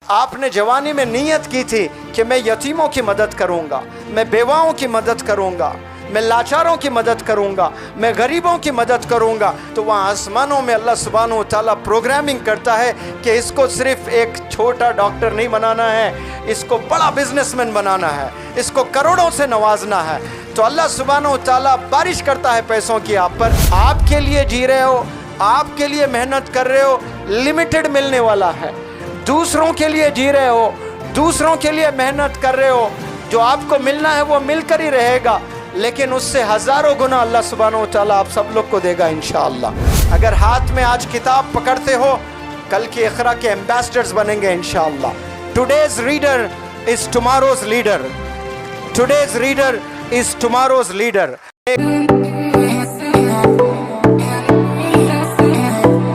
आपने जवानी में नीयत की थी कि मैं यतीमों की मदद करूंगा, मैं बेवाओं की मदद करूंगा, मैं लाचारों की मदद करूंगा, मैं गरीबों की मदद करूंगा, तो वहाँ आसमानों में अल्लाह सुब्हानहू व तआला प्रोग्रामिंग करता है कि इसको सिर्फ एक छोटा डॉक्टर नहीं बनाना है, इसको बड़ा बिजनेसमैन बनाना है, इसको करोड़ों से नवाजना है। तो अल्लाह सुब्हानहू व तआला बारिश करता है पैसों की आप पर। आपके लिए जी रहे हो, आपके लिए मेहनत कर रहे हो, लिमिटेड मिलने वाला है। दूसरों के लिए जी रहे हो, दूसरों के लिए मेहनत कर रहे हो, जो आपको मिलना है वो मिलकर ही रहेगा, लेकिन उससे हजारों गुना अल्लाह सुब्हानहू व तआला आप सब लोग को देगा इंशाअल्लाह। अगर हाथ में आज किताब पकड़ते हो, कल के इक़रा के एम्बेसडर्स बनेंगे इंशाअल्लाह। Today's reader is tomorrow's leader, today's reader is tomorrow's leader.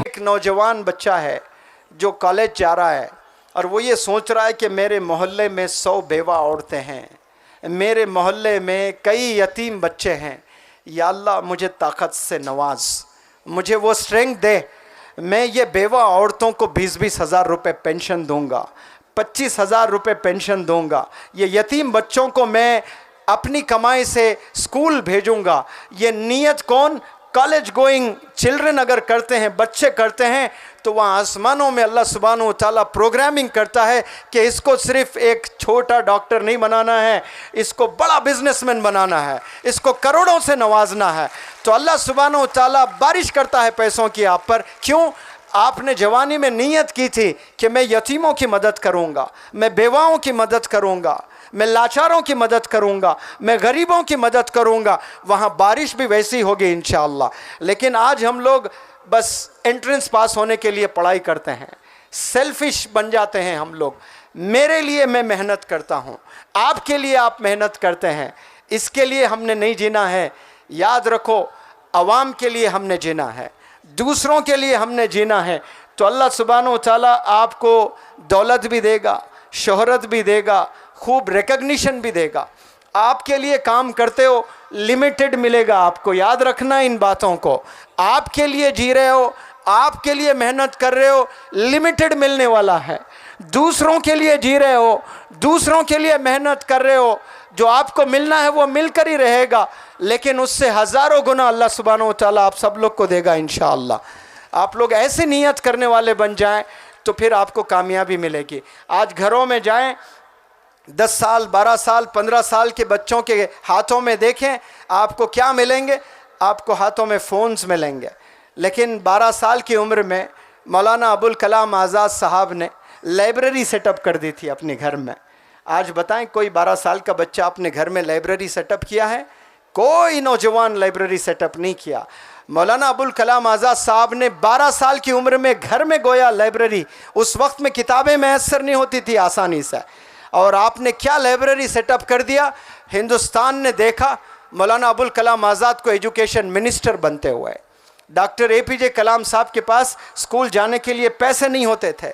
एक नौजवान बच्चा है जो कॉलेज जा रहा है और वो ये सोच रहा है कि मेरे मोहल्ले में 100 बेवा औरतें हैं, मेरे मोहल्ले में कई यतीम बच्चे हैं। या अल्लाह मुझे ताकत से नवाज, मुझे वो स्ट्रेंथ दे, मैं ये बेवा औरतों को 20-20 हज़ार रुपये पेंशन दूंगा, 25 हज़ार रुपये पेंशन दूंगा। ये यतीम बच्चों को मैं अपनी कमाई से स्कूल भेजूंगा। ये नीयत कौन? कॉलेज गोइंग चिल्ड्रन अगर करते हैं, बच्चे करते हैं, तो वहाँ आसमानों में अल्लाह सुब्हानहू व तआला प्रोग्रामिंग करता है कि इसको सिर्फ एक छोटा डॉक्टर नहीं बनाना है, इसको बड़ा बिजनेसमैन बनाना है, इसको करोड़ों से नवाजना है। तो अल्लाह सुब्हानहू व तआला बारिश करता है पैसों की आप पर। क्यों? आपने जवानी में नीयत की थी कि मैं यतीमों की मदद करूंगा, मैं बेवाओं की मदद करूंगा, मैं लाचारों की मदद करूंगा, मैं गरीबों की मदद करूंगा, वहाँ बारिश भी वैसी होगी इंशाअल्लाह। लेकिन आज हम लोग बस एंट्रेंस पास होने के लिए पढ़ाई करते हैं, सेल्फिश बन जाते हैं हम लोग। मेरे लिए मैं मेहनत करता हूँ, आपके लिए आप मेहनत करते हैं, इसके लिए हमने नहीं जीना है। याद रखो, अवाम के लिए हमने जीना है, दूसरों के लिए हमने जीना है। तो अल्लाह सुब्हानहू व तआला आपको दौलत भी देगा, शोहरत भी देगा, खूब रिकग्निशन भी देगा। आपके लिए काम करते हो, लिमिटेड मिलेगा आपको। याद रखना इन बातों को। आपके लिए जी रहे हो, आपके लिए मेहनत कर रहे हो, लिमिटेड मिलने वाला है। दूसरों के लिए जी रहे हो, दूसरों के लिए मेहनत कर रहे हो, जो आपको मिलना है वो मिलकर ही रहेगा, लेकिन उससे हज़ारों गुना अल्लाह सुब्हानहू व तआला आप सब लोग को देगा इंशाअल्लाह। आप लोग ऐसी नीयत करने वाले बन जाएं तो फिर आपको कामयाबी मिलेगी। आज घरों में जाएं, 10 साल 12 साल 15 साल के बच्चों के हाथों में देखें, आपको क्या मिलेंगे? आपको हाथों में फ़ोन्स मिलेंगे। लेकिन 12 साल की उम्र में मौलाना अबुल कलाम आज़ाद साहब ने लाइब्रेरी सेटअप कर दी थी अपने घर में। आज बताएं, कोई 12 साल का बच्चा अपने घर में लाइब्रेरी सेटअप किया है? कोई नौजवान लाइब्रेरी सेटअप नहीं किया। मौलाना अबुल कलाम आज़ाद साहब ने 12 साल की उम्र में घर में गोया लाइब्रेरी। उस वक्त में किताबें मैसर नहीं होती थी आसानी से, और आपने क्या लाइब्रेरी सेटअप कर दिया। हिंदुस्तान ने देखा मौलाना अबुल कलाम आज़ाद को एजुकेशन मिनिस्टर बनते हुए। डॉक्टर APJ कलाम साहब के पास स्कूल जाने के लिए पैसे नहीं होते थे,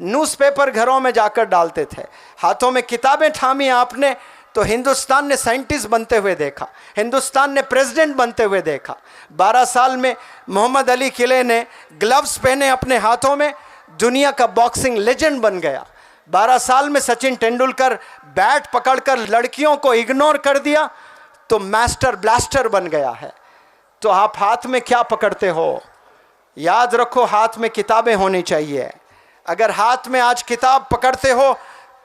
न्यूज़पेपर घरों में जाकर डालते थे। हाथों में किताबें थामी आपने तो हिंदुस्तान ने साइंटिस्ट बनते हुए देखा, हिंदुस्तान ने प्रेसिडेंट बनते हुए देखा। 12 साल में मोहम्मद अली किले ने ग्लव्स पहने अपने हाथों में, दुनिया का बॉक्सिंग लेजेंड बन गया। 12 साल में सचिन तेंदुलकर बैट पकड़कर लड़कियों को इग्नोर कर दिया तो मास्टर ब्लास्टर बन गया है। तो आप हाथ में क्या पकड़ते हो? याद रखो, हाथ में किताबें होनी चाहिए। अगर हाथ में आज किताब पकड़ते हो,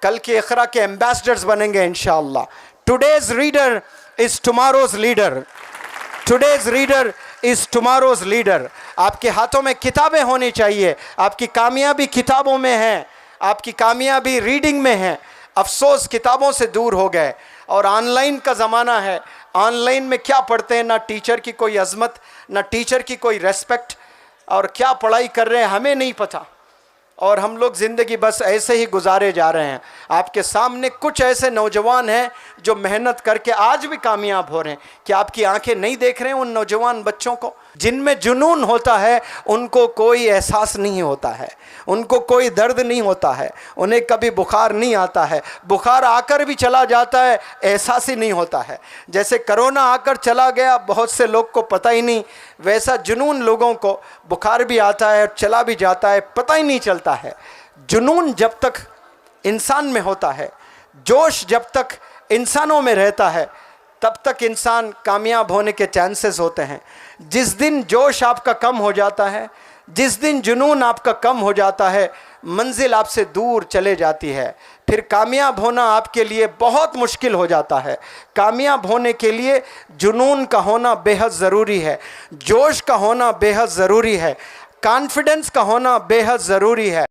कल के इक़रा के एम्बेसडर्स बनेंगे इंशाअल्लाह। Today's reader is tomorrow's leader, today's reader is tomorrow's leader. आपके हाथों में किताबें होनी चाहिए। आपकी कामयाबी किताबों में है, आपकी कामयाबी रीडिंग में है। अफसोस किताबों से दूर हो गए और ऑनलाइन का ज़माना है। ऑनलाइन में क्या पढ़ते हैं? ना टीचर की कोई अज़मत, ना टीचर की कोई रेस्पेक्ट, और क्या पढ़ाई कर रहे हैं हमें नहीं पता। और हम लोग ज़िंदगी बस ऐसे ही गुजारे जा रहे हैं। आपके सामने कुछ ऐसे नौजवान हैं जो मेहनत करके आज भी कामयाब हो रहे हैं। क्या आपकी आंखें नहीं देख रहे हैं उन नौजवान बच्चों को? जिनमें जुनून होता है उनको कोई एहसास नहीं होता है, उनको कोई दर्द नहीं होता है, उन्हें कभी बुखार नहीं आता है। बुखार आकर भी चला जाता है, एहसास ही नहीं होता है। जैसे कोरोना आकर चला गया, बहुत से लोग को पता ही नहीं, वैसा जुनून लोगों को बुखार भी आता है और चला भी जाता है, पता ही नहीं चलता है। जुनून जब तक इंसान में होता है। जोश जब तक इंसानों में रहता है तब तक इंसान कामयाब होने के चांसेस होते हैं। जिस दिन जोश आपका कम हो जाता है, जिस दिन जुनून आपका कम हो जाता है, मंजिल आपसे दूर चले जाती है। फिर कामयाब होना आपके लिए बहुत मुश्किल हो जाता है। कामयाब होने के लिए जुनून का होना बेहद ज़रूरी है, जोश का होना बेहद ज़रूरी है, कॉन्फिडेंस का होना बेहद ज़रूरी है।